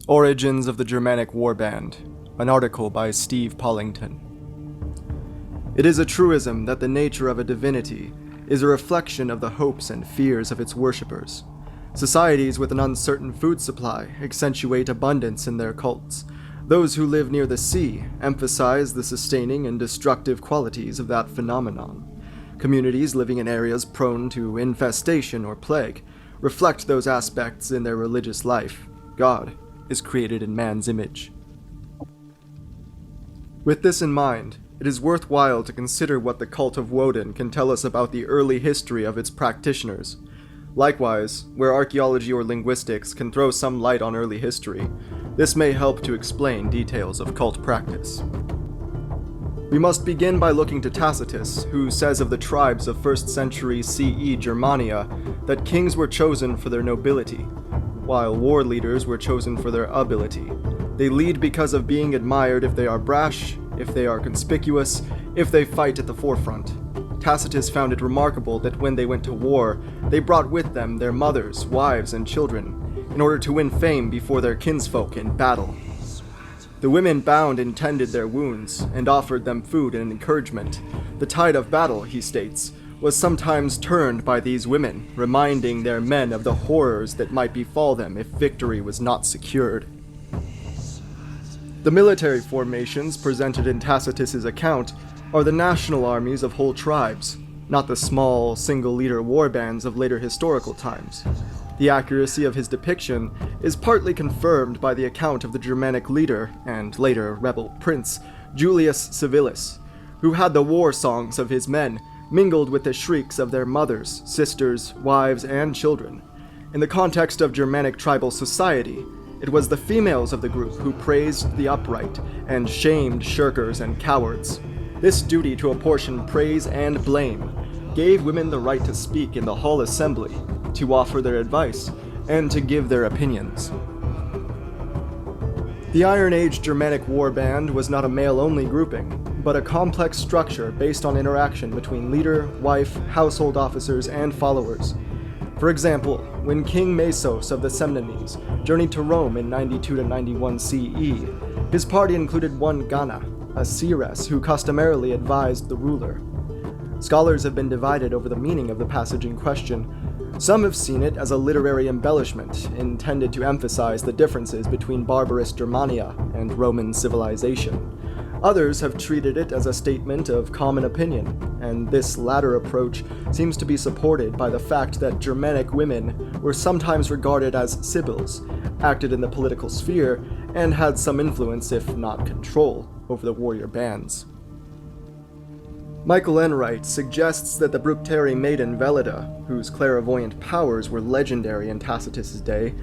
Origins of the Germanic Warband, an article by Steve Pollington. It is a truism that the nature of a divinity is a reflection of the hopes and fears of its worshippers. Societies with an uncertain food supply accentuate abundance in their cults. Those who live near the sea emphasize the sustaining and destructive qualities of that phenomenon. Communities living in areas prone to infestation or plague reflect those aspects in their religious life. God is created in man's image. With this in mind, it is worthwhile to consider what the cult of Woden can tell us about the early history of its practitioners. Likewise, where archaeology or linguistics can throw some light on early history, this may help to explain details of cult practice. We must begin by looking to Tacitus, who says of the tribes of 1st century CE Germania that kings were chosen for their nobility, while war leaders were chosen for their ability. They lead because of being admired if they are brash, if they are conspicuous, if they fight at the forefront. Tacitus found it remarkable that when they went to war, they brought with them their mothers, wives, and children, in order to win fame before their kinsfolk in battle. The women bound and tended their wounds, and offered them food and encouragement. The tide of battle, he states, was sometimes turned by these women, reminding their men of the horrors that might befall them if victory was not secured. The military formations presented in Tacitus's account are the national armies of whole tribes, not the small, single-leader warbands of later historical times. The accuracy of his depiction is partly confirmed by the account of the Germanic leader, and later rebel prince, Julius Civilis, who had the war songs of his men mingled with the shrieks of their mothers, sisters, wives, and children. In the context of Germanic tribal society, it was the females of the group who praised the upright and shamed shirkers and cowards. This duty to apportion praise and blame gave women the right to speak in the hall assembly, to offer their advice, and to give their opinions. The Iron Age Germanic warband was not a male-only grouping, but a complex structure based on interaction between leader, wife, household officers, and followers. For example, when King Mesos of the Semnones journeyed to Rome in 92 to 91 CE, his party included one Gana, a seeress who customarily advised the ruler. Scholars have been divided over the meaning of the passage in question. Some have seen it as a literary embellishment intended to emphasize the differences between barbarous Germania and Roman civilization. Others have treated it as a statement of common opinion, and this latter approach seems to be supported by the fact that Germanic women were sometimes regarded as sibyls, acted in the political sphere, and had some influence, if not control, over the warrior bands. Michael Enright suggests that the Bructeri maiden Velida, whose clairvoyant powers were legendary in Tacitus's day,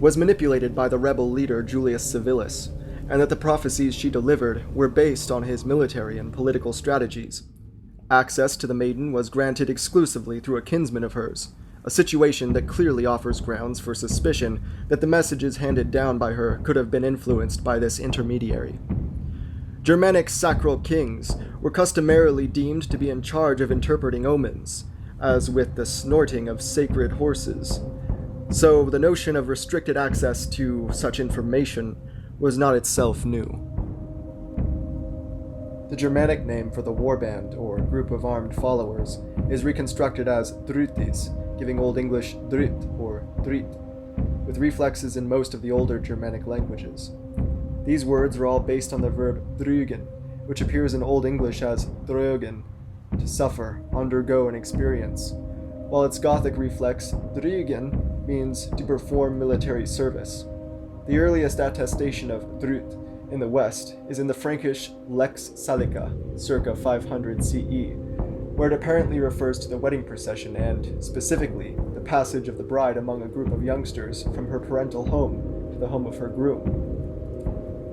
was manipulated by the rebel leader Julius Civilis, and that the prophecies she delivered were based on his military and political strategies. Access to the maiden was granted exclusively through a kinsman of hers, a situation that clearly offers grounds for suspicion that the messages handed down by her could have been influenced by this intermediary. Germanic sacral kings were customarily deemed to be in charge of interpreting omens, as with the snorting of sacred horses. So the notion of restricted access to such information was not itself new. The Germanic name for the warband, or group of armed followers, is reconstructed as drutis, giving Old English drit or drit, with reflexes in most of the older Germanic languages. These words are all based on the verb drügen, which appears in Old English as drögen, to suffer, undergo, and experience, while its Gothic reflex drügen means to perform military service. The earliest attestation of drut in the West is in the Frankish Lex Salica, circa 500 CE, where it apparently refers to the wedding procession and, specifically, the passage of the bride among a group of youngsters from her parental home to the home of her groom.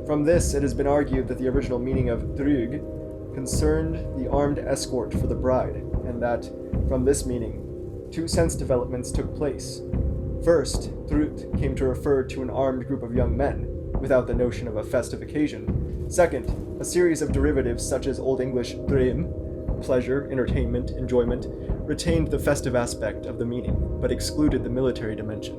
From this, it has been argued that the original meaning of drug concerned the armed escort for the bride, and that, from this meaning, two sense developments took place. First, drut came to refer to an armed group of young men, without the notion of a festive occasion. Second, a series of derivatives such as Old English drym, pleasure, entertainment, enjoyment, retained the festive aspect of the meaning, but excluded the military dimension.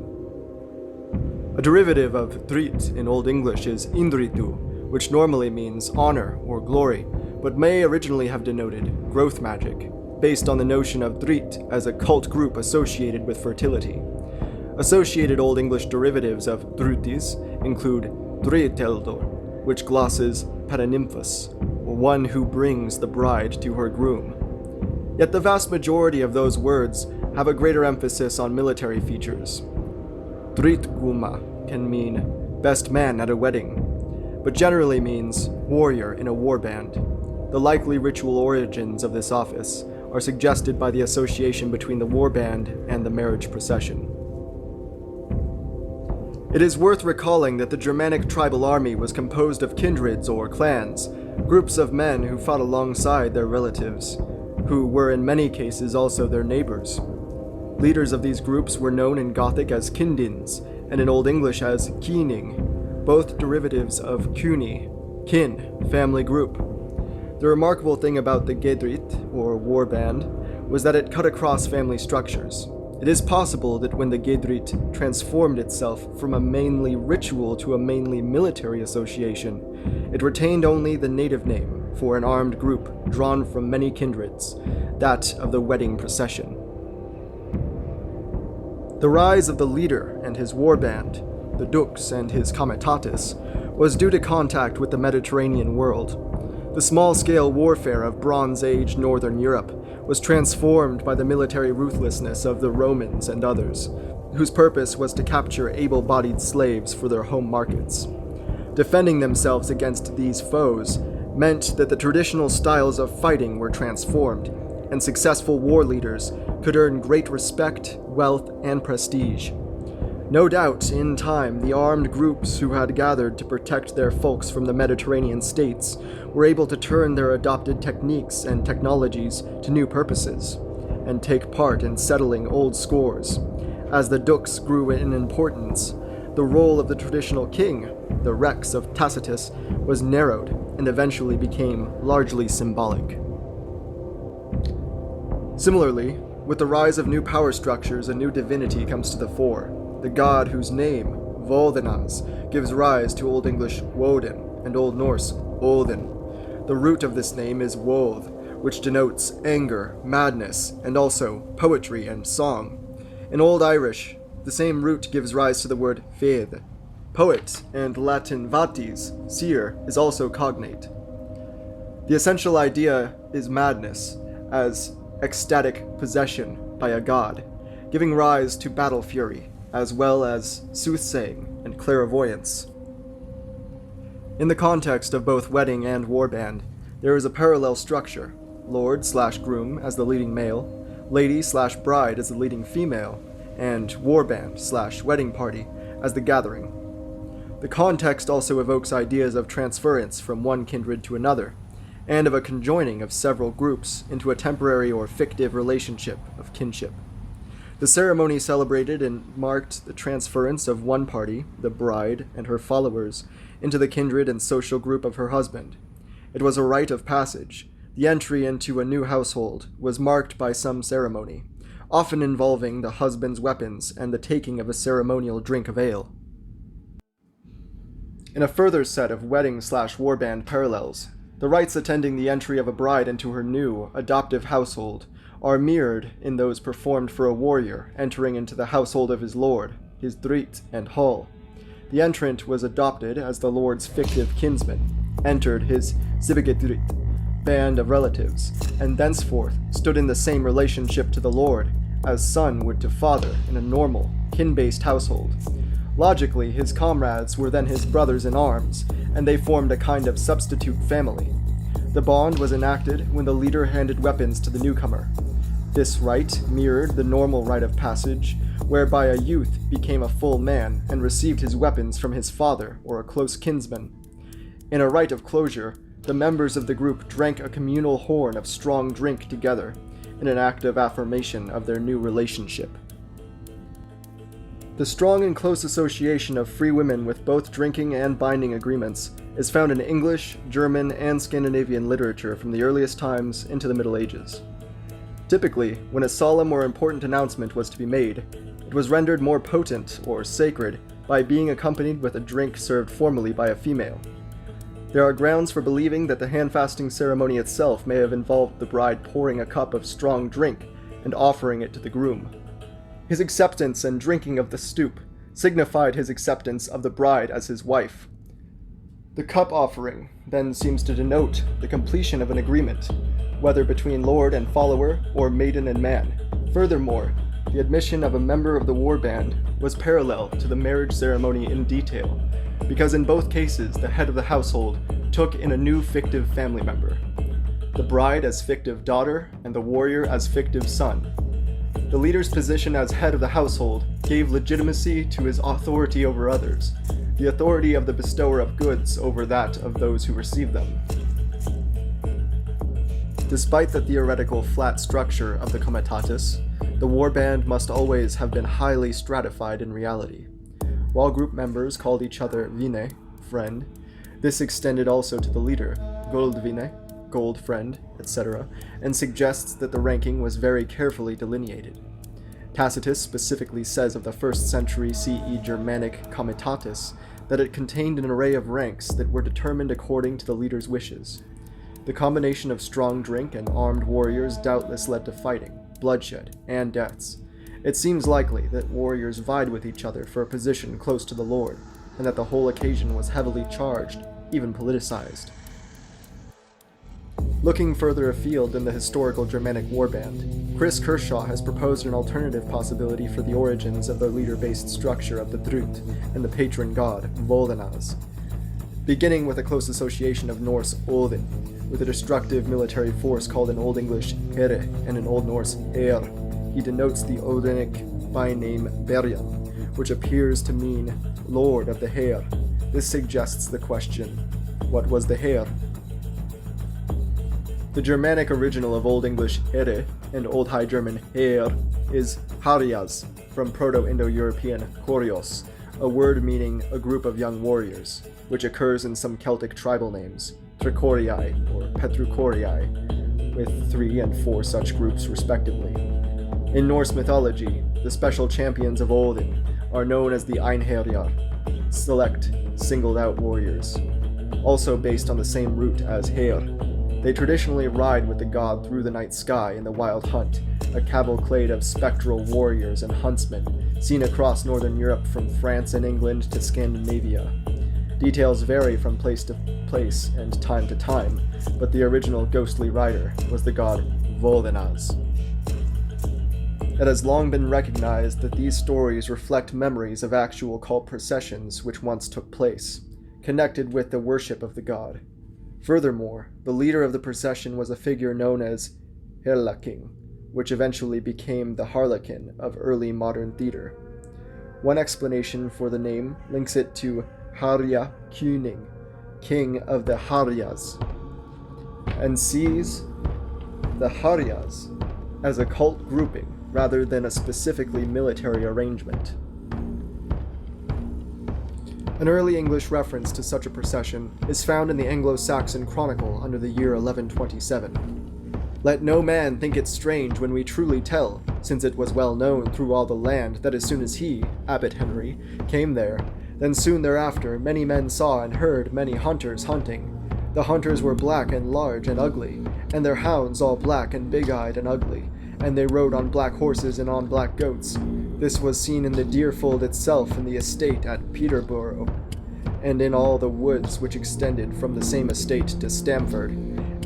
A derivative of drit in Old English is indritu, which normally means honor or glory, but may originally have denoted growth magic, based on the notion of drit as a cult group associated with fertility. Associated Old English derivatives of drutis include driteldor, which glosses paranymphos, or one who brings the bride to her groom. Yet the vast majority of those words have a greater emphasis on military features. Dritguma can mean best man at a wedding, but generally means warrior in a warband. The likely ritual origins of this office are suggested by the association between the warband and the marriage procession. It is worth recalling that the Germanic tribal army was composed of kindreds or clans, groups of men who fought alongside their relatives, who were in many cases also their neighbors. Leaders of these groups were known in Gothic as kindins, and in Old English as kyning, both derivatives of kyni, kin, family group. The remarkable thing about the gedrit, or warband, was that it cut across family structures. It is possible that when the gedrit transformed itself from a mainly ritual to a mainly military association, it retained only the native name for an armed group drawn from many kindreds, that of the wedding procession. The rise of the leader and his warband, the dux and his comitatus, was due to contact with the Mediterranean world. The small-scale warfare of Bronze Age Northern Europe was transformed by the military ruthlessness of the Romans and others, whose purpose was to capture able-bodied slaves for their home markets. Defending themselves against these foes meant that the traditional styles of fighting were transformed, and successful war leaders could earn great respect, wealth, and prestige. No doubt, in time, the armed groups who had gathered to protect their folks from the Mediterranean states were able to turn their adopted techniques and technologies to new purposes, and take part in settling old scores. As the dux grew in importance, the role of the traditional king, the rex of Tacitus, was narrowed and eventually became largely symbolic. Similarly, with the rise of new power structures, a new divinity comes to the fore. The god whose name, Vodenas, gives rise to Old English Woden and Old Norse Odin. The root of this name is Woth, which denotes anger, madness, and also poetry and song. In Old Irish, the same root gives rise to the word fedd. Poet, and Latin vatis, seer, is also cognate. The essential idea is madness, as ecstatic possession by a god, giving rise to battle fury, as well as soothsaying and clairvoyance. In the context of both wedding and warband, there is a parallel structure: lord/groom as the leading male, lady/bride as the leading female, and warband/wedding party as the gathering. The context also evokes ideas of transference from one kindred to another, and of a conjoining of several groups into a temporary or fictive relationship of kinship. The ceremony celebrated and marked the transference of one party, the bride and her followers, into the kindred and social group of her husband. It was a rite of passage. The entry into a new household was marked by some ceremony, often involving the husband's weapons and the taking of a ceremonial drink of ale. In a further set of wedding/warband parallels, the rites attending the entry of a bride into her new, adoptive household are mirrored in those performed for a warrior entering into the household of his lord, his drit and hall. The entrant was adopted as the lord's fictive kinsman, entered his sibigedrit, band of relatives, and thenceforth stood in the same relationship to the lord as son would to father in a normal, kin-based household. Logically, his comrades were then his brothers in arms, and they formed a kind of substitute family. The bond was enacted when the leader handed weapons to the newcomer. This rite mirrored the normal rite of passage, whereby a youth became a full man and received his weapons from his father or a close kinsman. In a rite of closure, the members of the group drank a communal horn of strong drink together, in an act of affirmation of their new relationship. The strong and close association of free women with both drinking and binding agreements is found in English, German, and Scandinavian literature from the earliest times into the Middle Ages. Typically, when a solemn or important announcement was to be made, it was rendered more potent or sacred by by being accompanied with a drink served formally by a female. There are grounds for believing that the hand-fasting ceremony itself may have involved the bride pouring a cup of strong drink and offering it to the groom. His acceptance and drinking of the stoup signified his acceptance of the bride as his wife. The cup offering then seems to denote the completion of an agreement, whether between lord and follower or maiden and man. Furthermore, the admission of a member of the warband was parallel to the marriage ceremony in detail, because in both cases the head of the household took in a new fictive family member, the bride as fictive daughter and the warrior as fictive son. The leader's position as head of the household gave legitimacy to his authority over others, the authority of the bestower of goods over that of those who receive them. Despite the theoretical flat structure of the comitatus, the warband must always have been highly stratified in reality. While group members called each other vine, friend, this extended also to the leader, goldvine, gold friend, etc., and suggests that the ranking was very carefully delineated. Tacitus specifically says of the 1st century CE Germanic comitatus that it contained an array of ranks that were determined according to the leader's wishes. The combination of strong drink and armed warriors doubtless led to fighting, bloodshed, and deaths. It seems likely that warriors vied with each other for a position close to the lord, and that the whole occasion was heavily charged, even politicized. Looking further afield than the historical Germanic warband, Chris Kershaw has proposed an alternative possibility for the origins of the leader-based structure of the Drut and the patron god, Voldenas. Beginning with a close association of Norse Woden, with a destructive military force called in Old English Here and in Old Norse Eir, he denotes the Odinic by name Berjan, which appears to mean Lord of the Heir. This suggests the question, what was the Heir? The Germanic original of Old English Here and Old High German Heir is Harjas, from Proto-Indo-European Horios, a word meaning a group of young warriors, which occurs in some Celtic tribal names, Tricorii or Petrucorii, with 3 and 4 such groups respectively. In Norse mythology, the special champions of Odin are known as the Einherjar, select, singled-out warriors, also based on the same root as Heir. They traditionally ride with the god through the night sky in the wild hunt, a cavalcade of spectral warriors and huntsmen seen across northern Europe from France and England to Scandinavia. Details vary from place to place and time to time, but the original ghostly rider was the god Voldenas. It has long been recognized that these stories reflect memories of actual cult processions which once took place, connected with the worship of the god. Furthermore, the leader of the procession was a figure known as Herknungr, which eventually became the Harlequin of early modern theater. One explanation for the name links it to Harja Kuning, king of the Harjas, and sees the Harjas as a cult grouping rather than a specifically military arrangement. An early English reference to such a procession is found in the Anglo-Saxon Chronicle under the year 1127. Let no man think it strange when we truly tell, since it was well known through all the land that as soon as he, Abbot Henry, came there, then soon thereafter many men saw and heard many hunters hunting. The hunters were black and large and ugly, and their hounds all black and big-eyed and ugly, and they rode on black horses and on black goats. This was seen in the deerfold itself in the estate at Peterborough, and in all the woods which extended from the same estate to Stamford,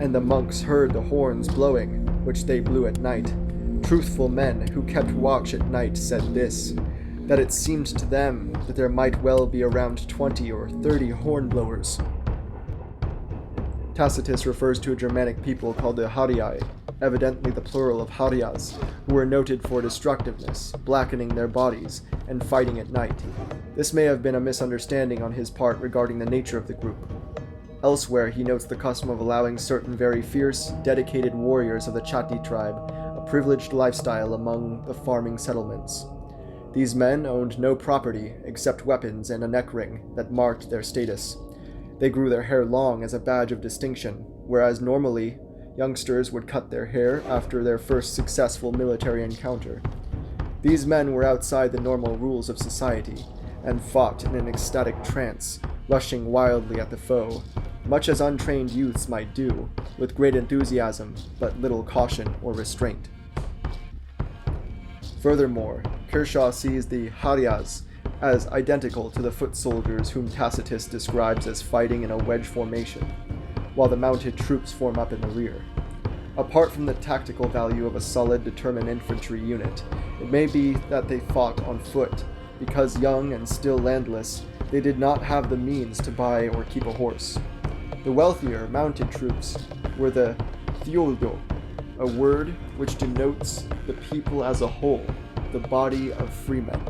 and the monks heard the horns blowing, which they blew at night. Truthful men who kept watch at night said this, that it seemed to them that there might well be around 20 or 30 hornblowers. Tacitus refers to a Germanic people called the Harii, evidently the plural of Harjas, who were noted for destructiveness, blackening their bodies, and fighting at night. This may have been a misunderstanding on his part regarding the nature of the group. Elsewhere, he notes the custom of allowing certain very fierce, dedicated warriors of the Chatti tribe a privileged lifestyle among the farming settlements. These men owned no property except weapons and a neck ring that marked their status. They grew their hair long as a badge of distinction, whereas normally, youngsters would cut their hair after their first successful military encounter. These men were outside the normal rules of society, and fought in an ecstatic trance, rushing wildly at the foe, much as untrained youths might do, with great enthusiasm but little caution or restraint. Furthermore, Kershaw sees the Haryas as identical to the foot soldiers whom Tacitus describes as fighting in a wedge formation, while the mounted troops form up in the rear. Apart from the tactical value of a solid, determined infantry unit, it may be that they fought on foot, because young and still landless, they did not have the means to buy or keep a horse. The wealthier mounted troops were the Thioldo, a word which denotes the people as a whole, the body of freemen.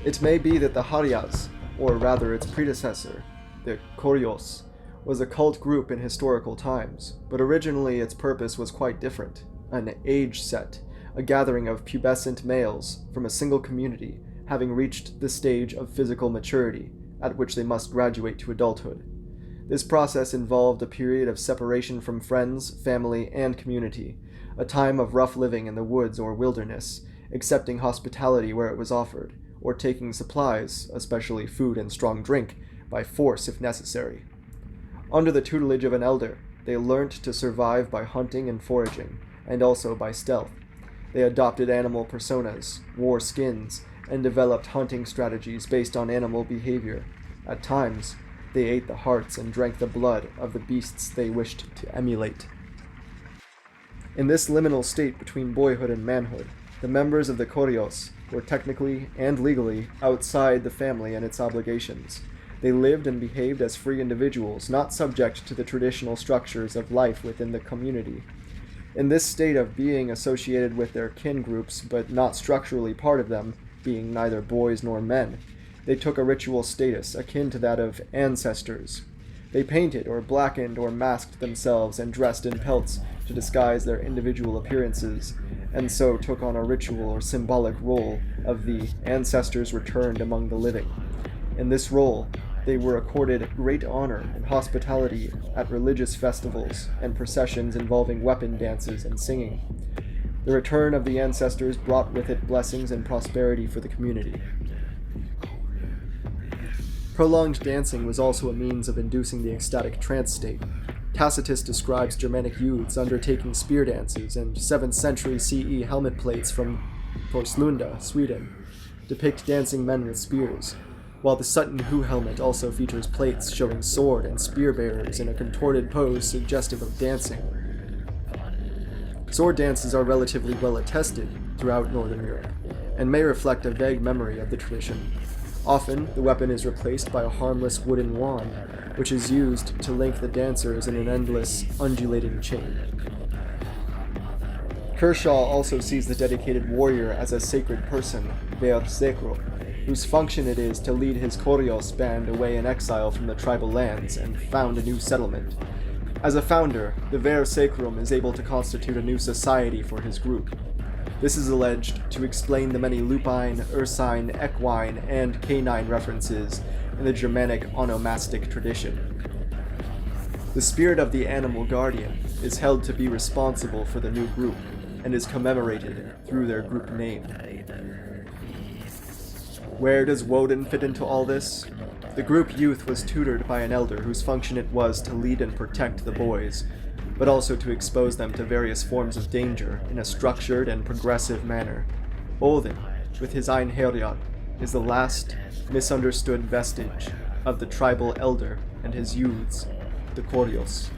It may be that the Haryas, or rather its predecessor, the Koryos, was a cult group in historical times, but originally its purpose was quite different, an age set, a gathering of pubescent males from a single community having reached the stage of physical maturity at which they must graduate to adulthood. This process involved a period of separation from friends, family, and community, a time of rough living in the woods or wilderness, accepting hospitality where it was offered, or taking supplies, especially food and strong drink, by force if necessary. Under the tutelage of an elder, they learnt to survive by hunting and foraging, and also by stealth. They adopted animal personas, wore skins, and developed hunting strategies based on animal behavior. At times, they ate the hearts and drank the blood of the beasts they wished to emulate. In this liminal state between boyhood and manhood, the members of the Koryos were technically and legally outside the family and its obligations. They lived and behaved as free individuals, not subject to the traditional structures of life within the community. In this state of being associated with their kin groups, but not structurally part of them, being neither boys nor men, they took a ritual status akin to that of ancestors. They painted or blackened or masked themselves and dressed in pelts to disguise their individual appearances, and so took on a ritual or symbolic role of the ancestors returned among the living. In this role, they were accorded great honor and hospitality at religious festivals and processions involving weapon dances and singing. The return of the ancestors brought with it blessings and prosperity for the community. Prolonged dancing was also a means of inducing the ecstatic trance state. Tacitus describes Germanic youths undertaking spear dances, and 7th century CE helmet plates from Torslunda, Sweden, depict dancing men with spears, while the Sutton Hoo helmet also features plates showing sword and spear bearers in a contorted pose suggestive of dancing. Sword dances are relatively well attested throughout Northern Europe, and may reflect a vague memory of the tradition. Often, the weapon is replaced by a harmless wooden wand, which is used to link the dancers in an endless, undulating chain. Kershaw also sees the dedicated warrior as a sacred person, Berserkergangr, whose function it is to lead his Koryos band away in exile from the tribal lands and found a new settlement. As a founder, the Berserkergangr is able to constitute a new society for his group. This is alleged to explain the many lupine, ursine, equine, and canine references in the Germanic onomastic tradition. The spirit of the animal guardian is held to be responsible for the new group, and is commemorated through their group name. Where does Woden fit into all this? The group youth was tutored by an elder whose function it was to lead and protect the boys, but also to expose them to various forms of danger in a structured and progressive manner. Woden, with his Einherjad, is the last misunderstood vestige of the tribal elder and his youths, the Koryos.